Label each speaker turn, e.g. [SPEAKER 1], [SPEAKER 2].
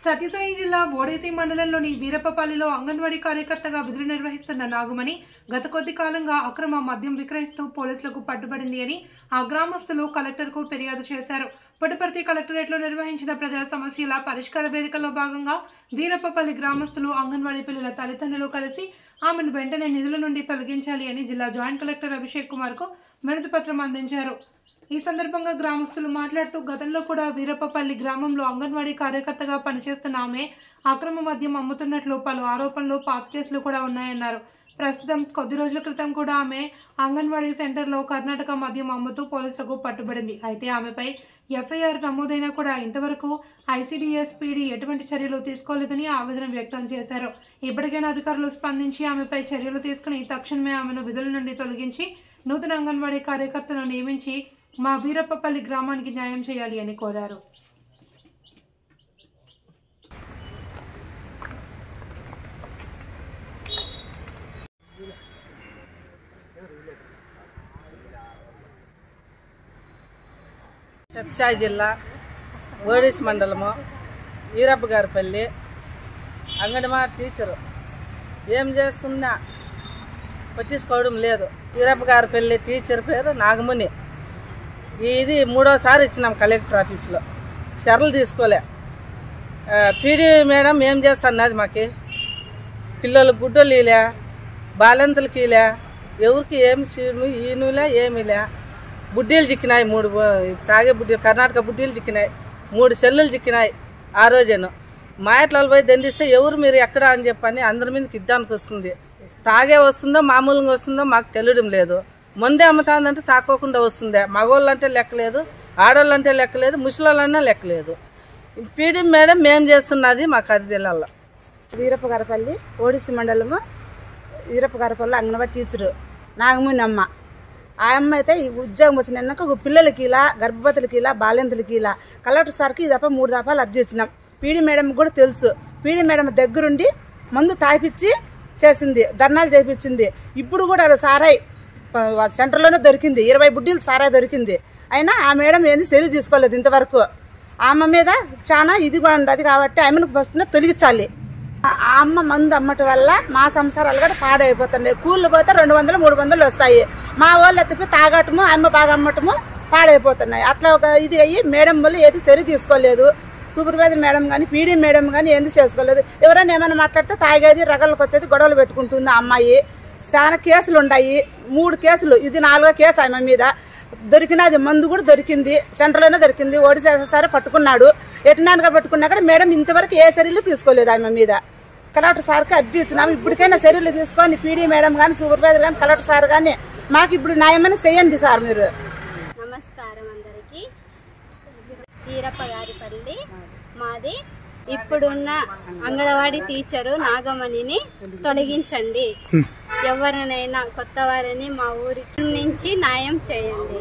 [SPEAKER 1] సత్యసాయి జిల్లా ఓడేసి మండలంలోని వీరప్పపల్లిలో అంగన్వాడీ కార్యకర్తగా విధులు నిర్వహిస్తున్న నాగమణి గత కొద్ది కాలంగా అక్రమ మద్యం విక్రయిస్తూ పోలీసులకు పట్టుబడింది అని ఆ గ్రామస్తులు కలెక్టర్కు ఫిర్యాదు చేశారు. పుట్టపర్తి కలెక్టరేట్లో నిర్వహించిన ప్రజా సమస్యల పరిష్కార వేదికలో భాగంగా వీరప్పపల్లి గ్రామస్తులు అంగన్వాడీ పిల్లల తల్లిదండ్రులు కలిసి ఆమెను వెంటనే నిధుల నుండి తొలగించాలి అని జిల్లా జాయింట్ కలెక్టర్ అభిషేక్ కుమార్కు వినతి పత్రం అందించారు. ఈ సందర్భంగా గ్రామస్తులు మాట్లాడుతూ గతంలో కూడా వీరప్పపల్లి గ్రామంలో అంగన్వాడీ కార్యకర్తగా పనిచేస్తున్న ఆమె అక్రమ మద్యం అమ్ముతున్నట్లు పలు ఆరోపణలు, పాత కేసులు కూడా ఉన్నాయన్నారు. ప్రస్తుతం కొద్ది రోజుల క్రితం కూడా ఆమె అంగన్వాడీ సెంటర్లో కర్ణాటక మద్యం అమ్ముతూ పోలీసులకు పట్టుబడింది. అయితే ఆమెపై ఎఫ్ఐఆర్ నమోదైనా కూడా ఇంతవరకు ఐసీడీఎస్ పీడీ ఎటువంటి చర్యలు తీసుకోలేదని ఆవేదన వ్యక్తం చేశారు. ఇప్పటికైనా అధికారులు స్పందించి ఆమెపై చర్యలు తీసుకుని తక్షణమే ఆమెను విధుల నుండి తొలగించి నూతన అంగన్వాడీ కార్యకర్తలను నియమించి మా వీరప్పపల్లి గ్రామానికి న్యాయం చేయాలి అని కోరారు.
[SPEAKER 2] సత్యసాయి జిల్లా ఓడేసి మండలము వీరప్పగారిపల్లి అంగన్వాడీ టీచరు ఏం చేస్తున్నా పట్టించుకోవడం లేదు. వీరప్పగారిపల్లి టీచర్ పేరు నాగమణి. ఇది 3వసారి ఇచ్చినాం కలెక్టర్ ఆఫీస్లో, చర్యలు తీసుకోలే. పీడీ మేడం ఏం చేస్తున్నది మాకి పిల్లలు గుడ్డలు ఇలే, బాలెంతలకి ఇలే, ఎవరికి ఏమి ఈనులే ఏమిలే. బుడ్డీలు చిక్కినాయి, 3 తాగే బుడ్డీలు, కర్ణాటక బుడ్డీలు చిక్కినాయి, 3 సెల్లులు చిక్కినాయి. ఆ రోజేను మా ఇంట్లో పోయి దండిస్తే ఎవరు మీరు ఎక్కడ అని చెప్పని అందరి మీదకి ఇద్దానికి వస్తుంది. తాగే వస్తుందో మామూలుగా వస్తుందో మాకు తెలియడం లేదు. ముందే అమ్ముతుందంటే తాకోకుండా వస్తుందే. మగవాళ్ళు అంటే లెక్కలేదు, ఆడవాళ్ళు అంటే లెక్కలేదు, ముసలోళ్ళన్నా లెక్కలేదు. పీడీ మేడం ఏం చేస్తున్నది మాకు అది తెలియాల.
[SPEAKER 3] వీరప్పగారిపల్లి ఓడిసి మండలము వీరప్పగారిపల్లి అంగన్వాడీ టీచరు నాగమణి అమ్మ. ఆ అమ్మ అయితే ఈ ఉద్యోగం వచ్చినాక పిల్లలకి ఇలా, గర్భవతులకి ఇలా, బాల్యంతులకి ఇలా కలెక్టర్ సార్కి ఇది 3 దఫాలు అర్జీ ఇచ్చినాం. పీడీ మేడం కూడా తెలుసు. పీడీ మేడం దగ్గరుండి మందు తాగిపించి చేసింది, ధర్నాలు చేయించింది. ఇప్పుడు కూడా సారాయి సెంటర్లోనే దొరికింది, 20 బుడ్డీలు సారాయి దొరికింది. అయినా ఆ మేడం ఏంది చర్య తీసుకోలేదు ఇంతవరకు. ఆమె మీద చాలా ఇదిగా ఉండదు కాబట్టి ఆమెను ఫస్ట్ తొలగించాలి. ఆ అమ్మ మందు అమ్మటం వల్ల మా సంసారాలు కూడా పాడైపోతున్నాయి. కూళ్ళు పోతే 200, 300 వస్తాయి. మా వాళ్ళు ఎత్తిపోయి తాగటము, అమ్మ బాగా అమ్మటము పాడైపోతున్నాయి. అట్లా ఒక ఇది అయ్యి మేడం వల్ల ఏది చర్య తీసుకోలేదు. సూపర్వైజర్ మేడం కానీ పీడీ మేడం కానీ ఎందుకు చేసుకోలేదు. ఎవరైనా ఏమైనా మాట్లాడితే తాగేది, రగలకు వచ్చేది, గొడవలు పెట్టుకుంటుంది ఆ అమ్మాయి. చాలా కేసులు ఉన్నాయి, 3 కేసులు, ఇది 4వ కేసు ఆమె మీద. దొరికినది మందు కూడా దొరికింది, సెంటర్లోనే దొరికింది. ఓడిసేసారి పట్టుకున్నాడు. ఎటునాడుగా పట్టుకున్నాక మేడం ఇంతవరకు ఏ చర్యలు తీసుకోలేదు ఆమె మీద. కలెక్టర్ సార్కి అర్జీ ఇచ్చినాము. ఇప్పటికైనా చర్యలు తీసుకొని పీడీ మేడం కానీ, సూపర్వైజర్ కానీ, కలెక్టర్ సార్ కానీ మాకు ఇప్పుడు న్యాయమైనా చేయండి సార్ మీరు.
[SPEAKER 4] నమస్కారం అందరికీ. వీరప్పగారిపల్లి మాది. ఇప్పుడున్న అంగన్వాడీ టీచరు నాగమణిని తొలగించండి. ఎవరినైనా కొత్త వారిని మా ఊరి నుంచి న్యాయం చేయండి.